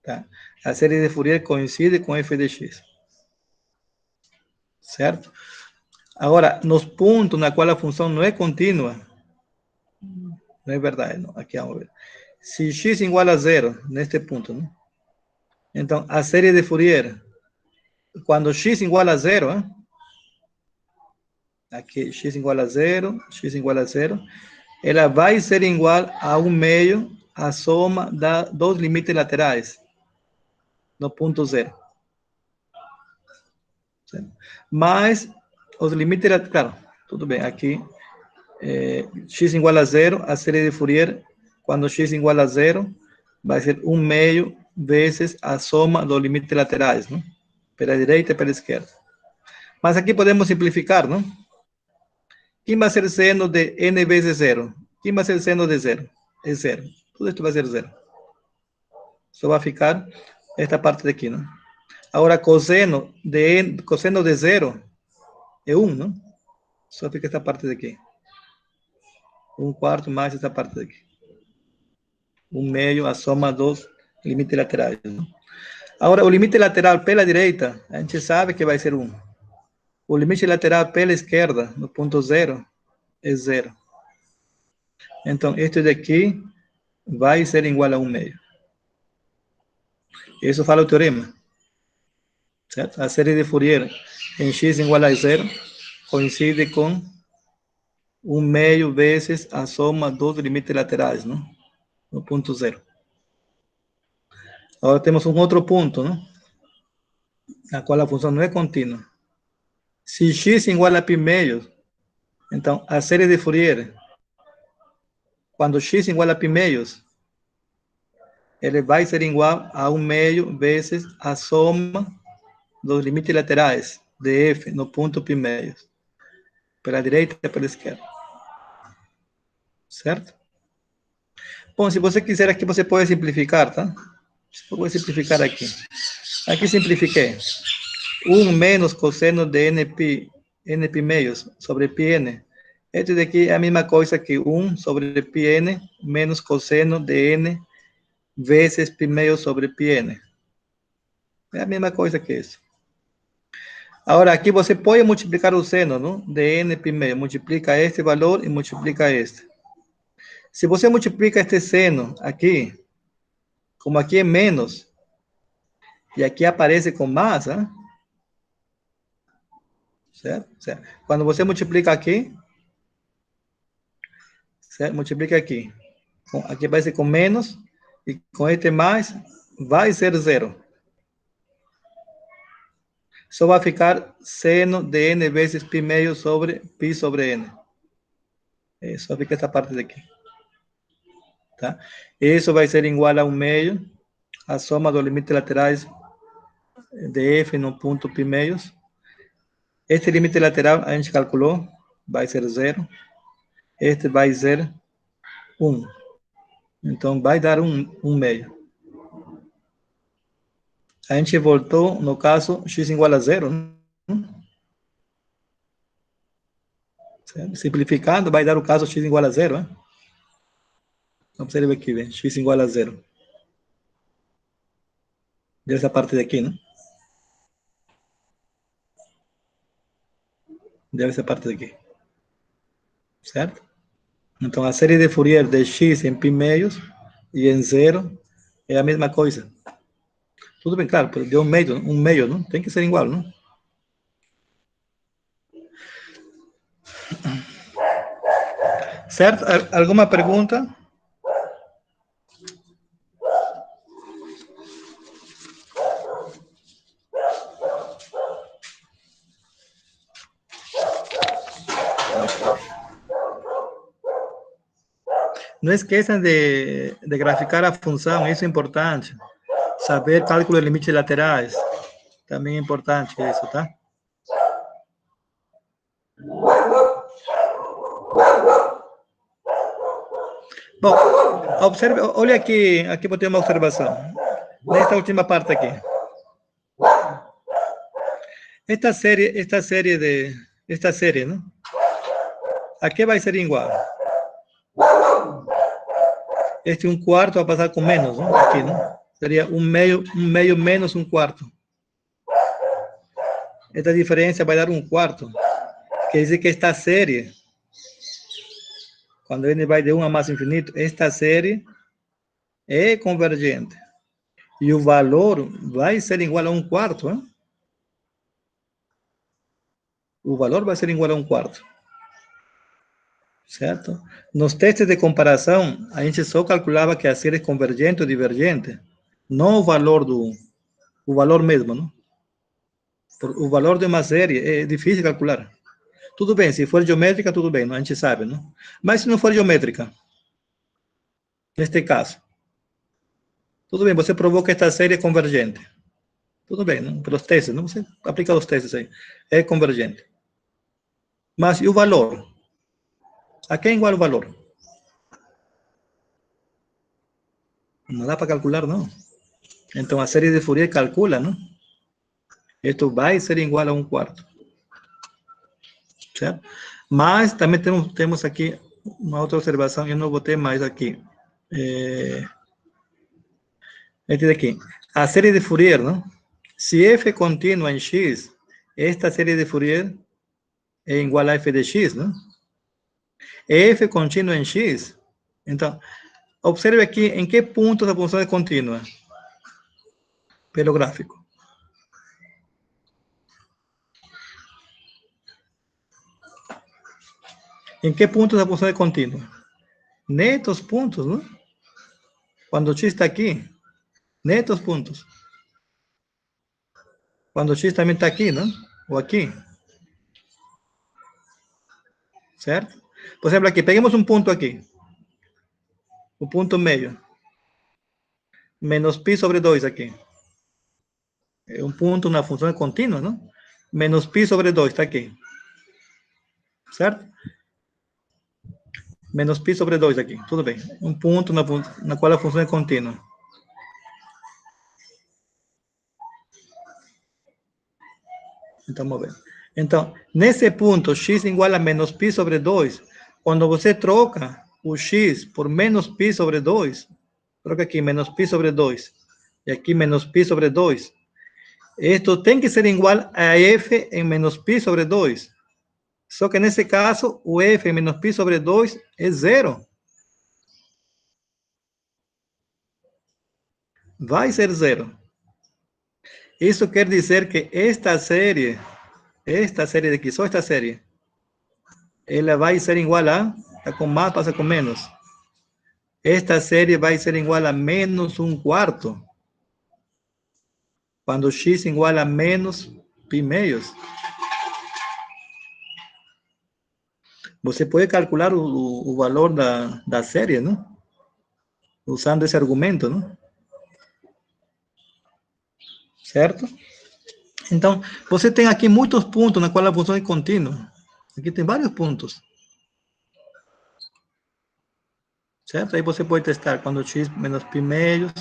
Tá? A série de Fourier coincide com f de x. Certo? Agora, nos pontos na qual a função não é contínua, não é verdade, não. Aqui vamos ver. Se x igual a 0, neste ponto, né? Então, a série de Fourier, quando x igual a 0, hein? Aqui, x igual a 0, x igual a 0, ela vai ser igual a 1 meio a soma dos limites laterais no ponto 0. Certo? Mas os limites laterais, claro, tudo bem, aqui, x igual a 0, a série de Fourier, quando x igual a 0, vai ser 1 meio vezes a soma dos limites laterais, não? Pela direita e pela esquerda. Mas aqui podemos simplificar, não? Quem vai ser seno de n vezes 0? Quem vai ser seno de 0? É 0. Tudo isto vai ser 0. Só vai ficar esta parte daqui, não? Agora, cosseno de 0 é 1, não? Só fica esta parte daqui. 1 quarto mais esta parte daqui. 1 meio a soma dos limites laterais, não? Agora, o limite lateral pela direita, a gente sabe que vai ser 1. O limite lateral pela esquerda, no ponto 0, é 0. Então, este daqui vai ser igual a 1/2. Isso fala o teorema. Certo? A série de Fourier em x igual a 0 coincide com 1/2 vezes a soma dos limites laterais, não? No ponto 0. Agora temos um outro ponto, não? Na qual a função não é contínua. Se x igual a π-meios, então a série de Fourier, quando x igual a π-meios, ele vai ser igual a 1/2 vezes a soma dos limites laterais de f no ponto π-meios, pela direita e pela esquerda. Certo? Bom, se você quiser aqui, você pode simplificar, tá? Eu vou simplificar aqui. Aqui simplifiquei. 1 menos cosseno de nπ-meios sobre πn. Este daqui é a mesma coisa que 1 sobre πn menos cosseno de n vezes π-meios sobre πn. É a mesma coisa que isso. Agora, aqui você pode multiplicar o seno, não? De n π-meios. Multiplica este valor e multiplica este. Se você multiplica este seno aqui, como aqui é menos, e aqui aparece com mais, né? Certo? Certo? Quando você multiplica aqui, certo? Multiplica aqui. Aqui vai ser com menos, e com este mais, vai ser 0. Só vai ficar seno de n vezes π-meios sobre π sobre n. Só fica essa parte daqui. Tá? Isso vai ser igual a 1/2 a soma dos limites laterais de f no ponto π-meios. Este limite lateral a gente calculou, vai ser 0. Este vai ser 1. Então, vai dar 1/2. A gente voltou, no caso, x igual a 0. Certo? Simplificando, vai dar o caso x igual a 0. Né? Observe aqui, bem, x igual a 0. Dessa parte daqui, né? Dessa parte daqui. Certo? Então, a série de Fourier de x em π-meios e em 0 é a mesma coisa. Tudo bem, claro, deu 1/2, não? Tem que ser igual, não? Certo? Alguma pergunta? Não esqueçam de graficar a função, isso é importante. Saber cálculo de limites laterais, também é importante isso, tá? Bom, observe, olha aqui vou ter uma observação. Nesta última parte aqui. Esta série, não? Aqui vai ser igual. Este 1/4 vai passar com menos, não? Aqui, não? Seria 1/2 menos 1/4. Esta diferença vai dar 1/4. Quer dizer que esta série, quando n vai de 1 a mais infinito, esta série é convergente. E o valor vai ser igual a 1/4. Hein? O valor vai ser igual a 1/4. Certo? Nos testes de comparação, a gente só calculava que a série é convergente ou divergente. Não o valor o valor mesmo, não? O valor de uma série é difícil calcular. Tudo bem, se for geométrica, tudo bem, não? A gente sabe, não? Mas se não for geométrica, neste caso, tudo bem, você provou que esta série é convergente. Tudo bem, não? Pelos testes, não? Você aplica os testes aí. É convergente. Mas e o valor? A quem é igual o valor? Não dá para calcular, não. Então, a série de Fourier calcula, não? Isto vai ser igual a 1/4. Certo? Mas também temos aqui uma outra observação, eu não botei mais aqui. Este daqui. A série de Fourier, não? Se f é contínua em x, esta série de Fourier é igual a f de x, não? F é contínua em x, então, Observe aquí en qué punto la función es continua. Pelo gráfico. ¿En qué punto la función es continua? Netos puntos, ¿no? Cuando x está aquí. Netos puntos. Cuando x también está aquí, ¿no? O aquí. ¿Cierto? Por ejemplo, aquí, peguemos un punto aquí. Un punto medio. Menos pi sobre 2 aquí. Un punto, una función continua, ¿no? Menos pi sobre 2 está aquí. ¿Cierto? Menos pi sobre 2 aqui. Tudo bem. Um ponto na qual a função é contínua. Então, vamos ver. Então, nesse ponto, x igual a menos pi sobre 2. Quando você troca o x por menos pi sobre 2, troca aqui menos pi sobre 2 e aqui menos pi sobre 2. Isto tem que ser igual a f em menos pi sobre 2. Só que nesse caso, o f em menos pi sobre 2 é zero. Vai ser zero. Isso quer dizer que esta série de aqui, só esta série, ela vai ser igual a, está com mais, passa com menos. Esta série vai ser igual a menos 1/4. Quando x igual a menos pi meios. Você pode calcular o valor da série, não? Usando esse argumento, não? Certo? Então, você tem aqui muitos pontos na qual a função é contínua. Aqui tem vários pontos. Certo? Aí você pode testar quando x menos pi meios,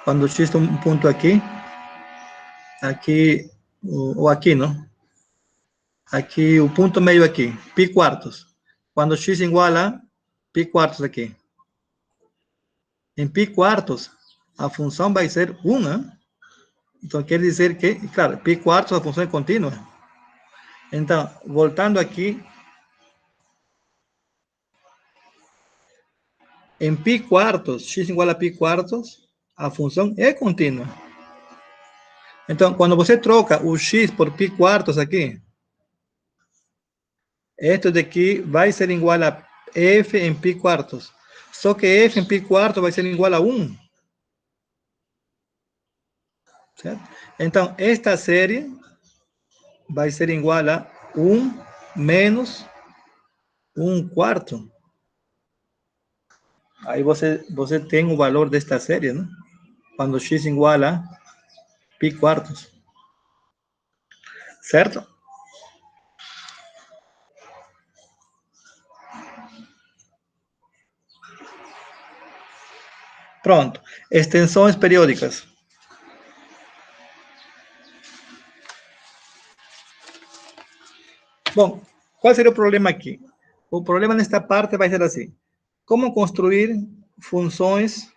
quando x tem um ponto aqui, ou aqui, não? Aqui, o ponto meio aqui, pi quartos. Quando x igual a pi quartos aqui. Em pi quartos, a função vai ser 1, né? Então, quer dizer que, claro, pi quartos a função é contínua. Então, voltando aqui, em pi quartos, x igual a pi quartos, a função é contínua. Então, quando você troca o x por pi quartos aqui, esto daqui vai ser igual a f em pi quartos. Só que f em pi quartos vai ser igual a 1. Certo? Então, esta série vai ser igual a 1 menos 1/4. Aí você tem o valor desta série, né? Quando x igual a pi quartos. Certo? Pronto. Extensões periódicas. Bom, qual seria o problema aqui? O problema nesta parte vai ser assim. Como construir funções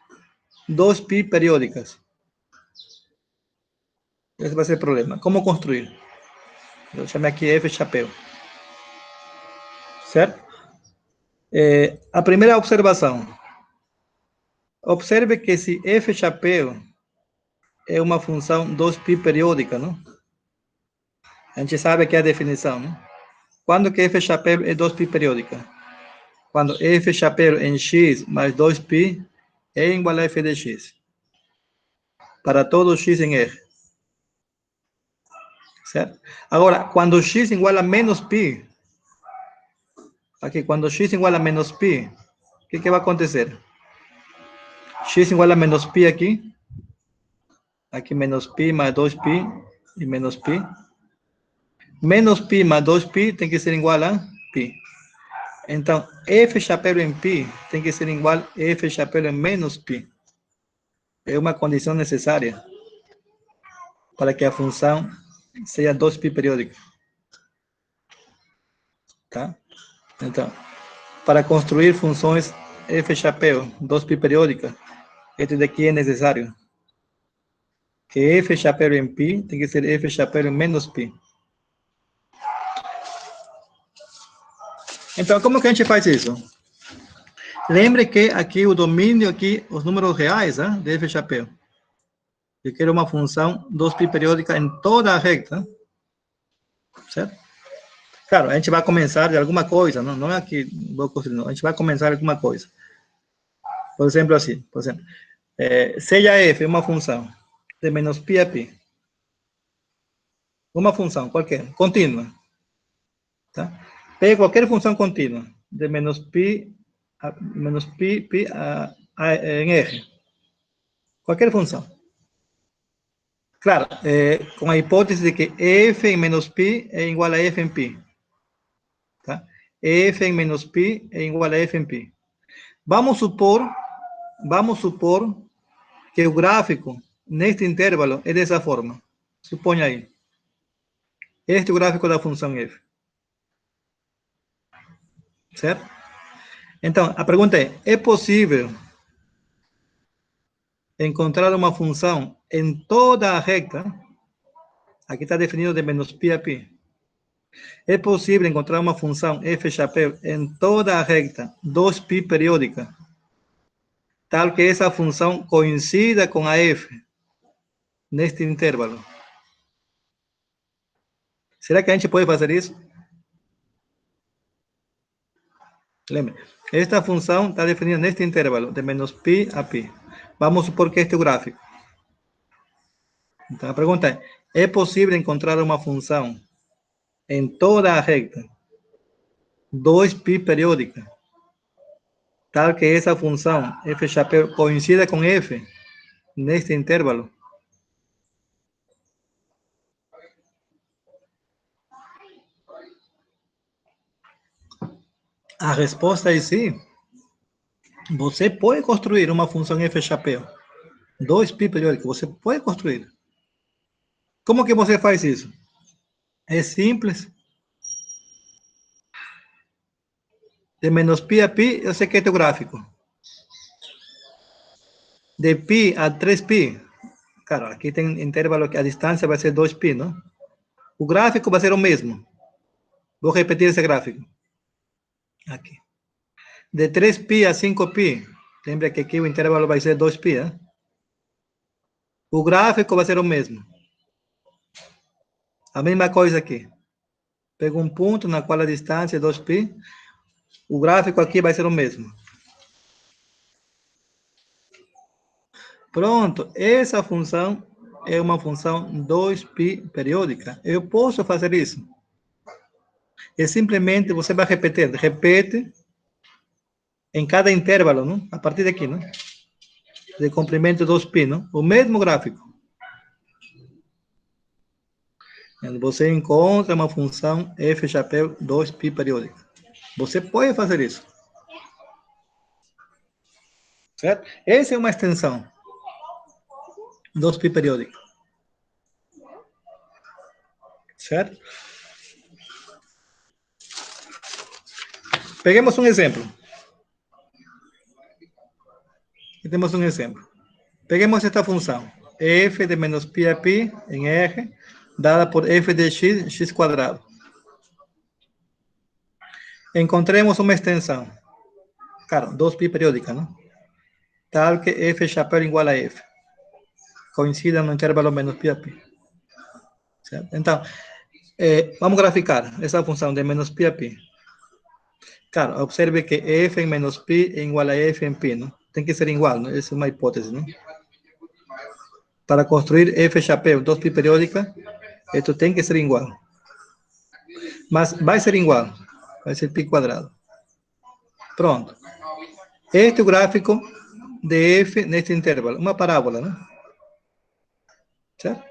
2π periódicas? Esse vai ser o problema. Como construir? Eu chamei aqui F chapéu. Certo? A primeira observação. Observe que se F chapéu é uma função 2π periódica, não? A gente sabe que é a definição, não? Quando que F chapéu é 2π periódica? Quando F chapéu em x mais 2π é igual a f de x. Para todo x em R. Certo? Agora, quando x igual a menos π, aqui, quando x igual a menos π, o que vai acontecer? X igual a menos π aqui. Aqui menos π mais 2π e menos π. Menos π mais 2π tem que ser igual a π. Então, f chapéu em π tem que ser igual a f chapéu em menos π. É uma condição necessária para que a função seja 2π periódica. Tá? Então, para construir funções f chapéu 2π periódica, este daqui é necessário. Que f chapéu em π tem que ser f chapéu em menos π. Então, como que a gente faz isso? Lembre que aqui o domínio, aqui, os números reais, de f chapéu. Eu quero uma função 2π periódica em toda a reta, certo? Claro, a gente vai começar de alguma coisa, não é que vou construir, não. A gente vai começar alguma coisa. Por exemplo, assim, seja f uma função de menos π a π. Uma função qualquer, contínua. Tá? Pegue qualquer função contínua, de menos π em R. Qualquer função. Claro, com a hipótese de que f em menos π é igual a f em π. Tá? F em menos π é igual a f em π. Vamos supor que o gráfico neste intervalo é dessa forma. Suponha aí. Este é o gráfico da função f. Certo? Então, a pergunta é possível encontrar uma função em toda a reta? Aqui está definido de menos π a π. É possível encontrar uma função f chapéu em toda a reta 2π periódica, tal que essa função coincida com a f neste intervalo. Será que a gente pode fazer isso? Lembre, esta função está definida neste intervalo, de menos π a π. Vamos supor que este é o gráfico. Então, a pergunta é possível encontrar uma função em toda a reta 2π periódica, tal que essa função f chapéu coincida com f neste intervalo? A resposta é sim. Você pode construir uma função f chapéu 2π periódica, você pode construir. Como que você faz isso? É simples. De menos π a π, eu sei que é o gráfico. De π a 3π, claro, aqui tem intervalo que a distância vai ser 2π, não? O gráfico vai ser o mesmo. Vou repetir esse gráfico. Aqui. De 3π a 5π, lembra que aqui o intervalo vai ser 2π, né? O gráfico vai ser o mesmo. A mesma coisa aqui. Pego um ponto na qual a distância é 2π. O gráfico aqui vai ser o mesmo. Pronto. Essa função é uma função 2π periódica. Eu posso fazer isso. É simplesmente, você vai repetir. Repete em cada intervalo, não? A partir daqui, não? De comprimento 2π, não? O mesmo gráfico. Você encontra uma função f chapéu 2π periódica. Você pode fazer isso. Certo? Essa é uma extensão 2π periódica. Certo? Peguemos um exemplo. Aqui temos um exemplo. Peguemos esta função. F de menos π a π em R, dada por f de x, x quadrado. Encontremos uma extensão. Claro, 2π periódica, não? Tal que f chapéu igual a f. Coincida no intervalo menos π a π. Certo? Então, vamos graficar essa função de menos π a π. Claro, observe que f em menos π é igual a f em π, não? Tem que ser igual, não? Essa é uma hipótese, não? Para construir f chapéu 2π periódica, isto tem que ser igual. Mas vai ser igual. Vai ser π quadrado. Pronto. Este é o gráfico de f neste intervalo. Uma parábola, né? Certo?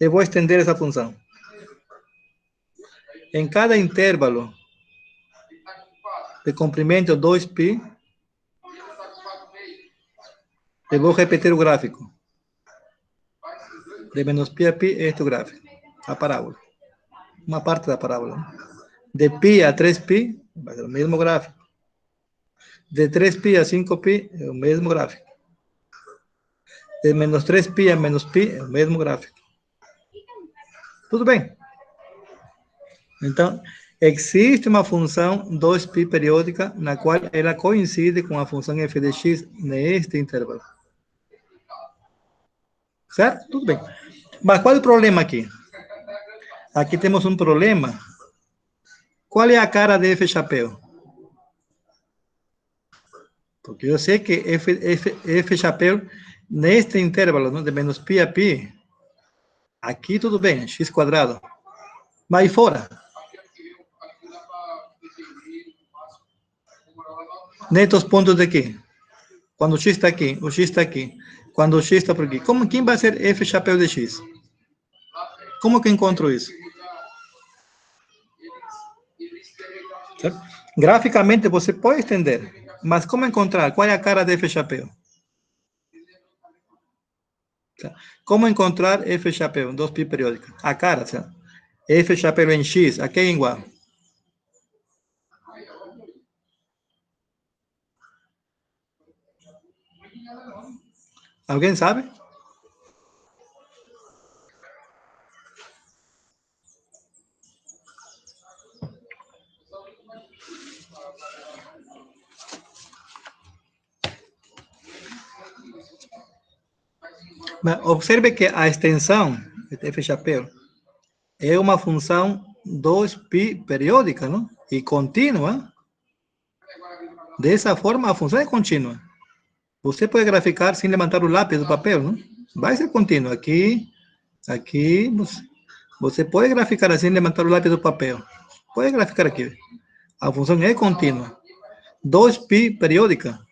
Eu vou estender essa função. Em cada intervalo de comprimento 2π, eu vou repetir o gráfico. De menos π a π, este é o gráfico. A parábola. Uma parte da parábola. De π a 3π, vai ser o mesmo gráfico. De 3π a 5π, é o mesmo gráfico. De menos 3π a menos π, é o mesmo gráfico. Tudo bem? Então, Existe uma função 2π periódica na qual ela coincide com a função f de x neste intervalo. Certo? Tudo bem. Mas qual é o problema aqui? Aqui temos um problema. Qual é a cara de f chapéu? Porque eu sei que f chapéu neste intervalo, não, de menos π a π, aqui tudo bem, x quadrado. Mas aí fora? Nestes pontos aqui. Quando o x está aqui, o x está aqui. Quando o x está por aqui. Quem vai ser f chapéu de x? Como que encontro isso? Certo? Graficamente você pode entender. Mas como encontrar? Qual é a cara de f chapéu? Como encontrar f chapéu? 2π periódica. A cara, certo? F chapéu em x, aqui é igual. Alguém sabe? Mas observe que a extensão de f chapéu é uma função 2π periódica, não? E contínua. Dessa forma, a função é contínua. Você pode graficar sem levantar o lápis do papel, não? Vai ser contínua. Aqui, você pode graficar assim, levantar o lápis do papel. Pode graficar aqui. A função é contínua. 2π periódica.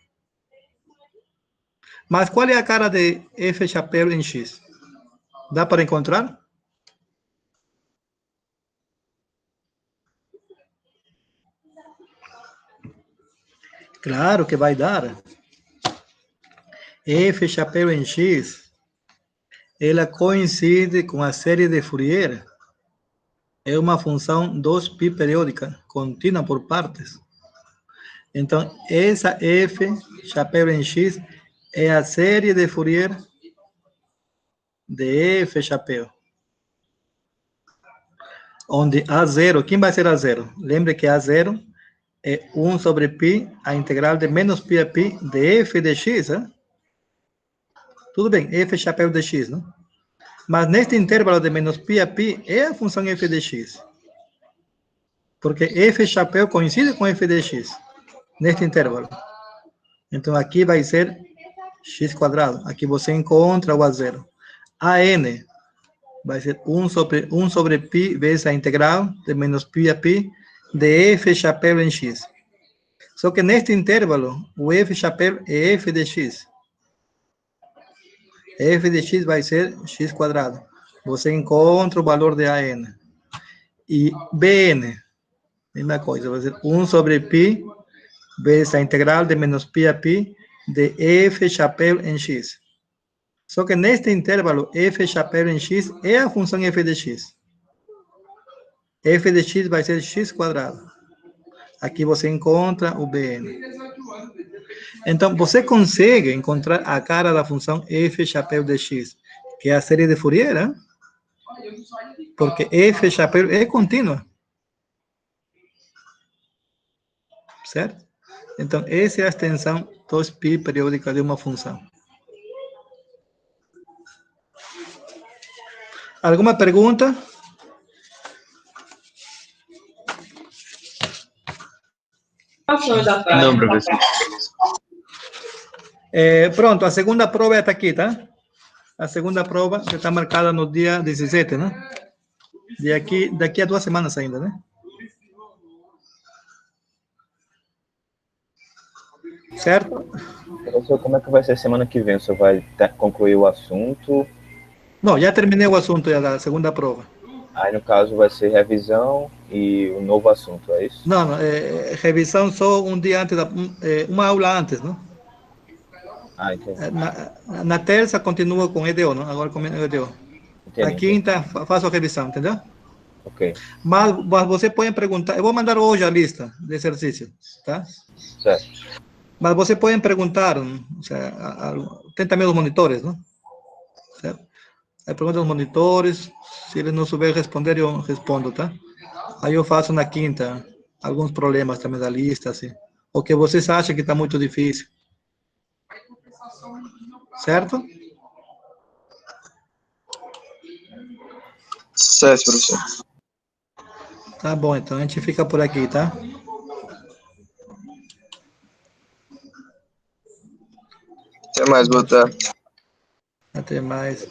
Mas qual é a cara de f chapéu em x? Dá para encontrar? Claro que vai dar. F chapéu em x, ela coincide com a série de Fourier. É uma função 2π periódica, contínua por partes. Então, essa f chapéu em x é a série de Fourier de f chapéu. Onde A0, quem vai ser A0? Lembre que A0 é 1 sobre π, a integral de menos π a π de f de x, hein? Tudo bem, f chapéu de x, não? Mas neste intervalo de menos π a π é a função f de x. Porque f chapéu coincide com f de x, neste intervalo. Então, aqui vai ser x quadrado. Aqui você encontra o A0. A n vai ser 1 sobre π vezes a integral de menos π a π de f chapéu em x. Só que neste intervalo, o f chapéu é f de x. F de x vai ser x quadrado. Você encontra o valor de AN. E BN, mesma coisa, vai ser 1 sobre π vezes a integral de menos π a π de f chapéu em x. Só que neste intervalo, f chapéu em x é a função f de x. F de x vai ser x quadrado. Aqui você encontra o BN. Então, você consegue encontrar a cara da função f chapéu de x, que é a série de Fourier, hein? Porque f chapéu é contínua. Certo? Então, essa é a extensão 2π periódica de uma função. Alguma pergunta? Não, professor. Pronto, a segunda prova está aqui, tá? A segunda prova já está marcada no dia 17, né? Daqui a 2 semanas ainda, né? Certo? Professor, como é que vai ser semana que vem? O senhor vai concluir o assunto? Não, já terminei o assunto da segunda prova. Aí, no caso, vai ser revisão e o novo assunto, é isso? Não, revisão só um dia antes, uma aula antes, não? Ah, entendi. Na terça continua com EDO, não? Agora com EDO. Entendi. Na quinta faço a revisão, entendeu? Ok. Mas você pode perguntar, eu vou mandar hoje a lista de exercícios, tá? Certo. Mas você pode perguntar, o sea, tem também os monitores, não? Certo? Aí pergunta aos monitores, se eles não souberem responder, eu respondo, tá? Aí eu faço na quinta alguns problemas também da lista, assim. O que vocês acham que está muito difícil. Certo? Certo, professor. Tá bom, então a gente fica por aqui, tá? Até mais, boa tarde. Até mais.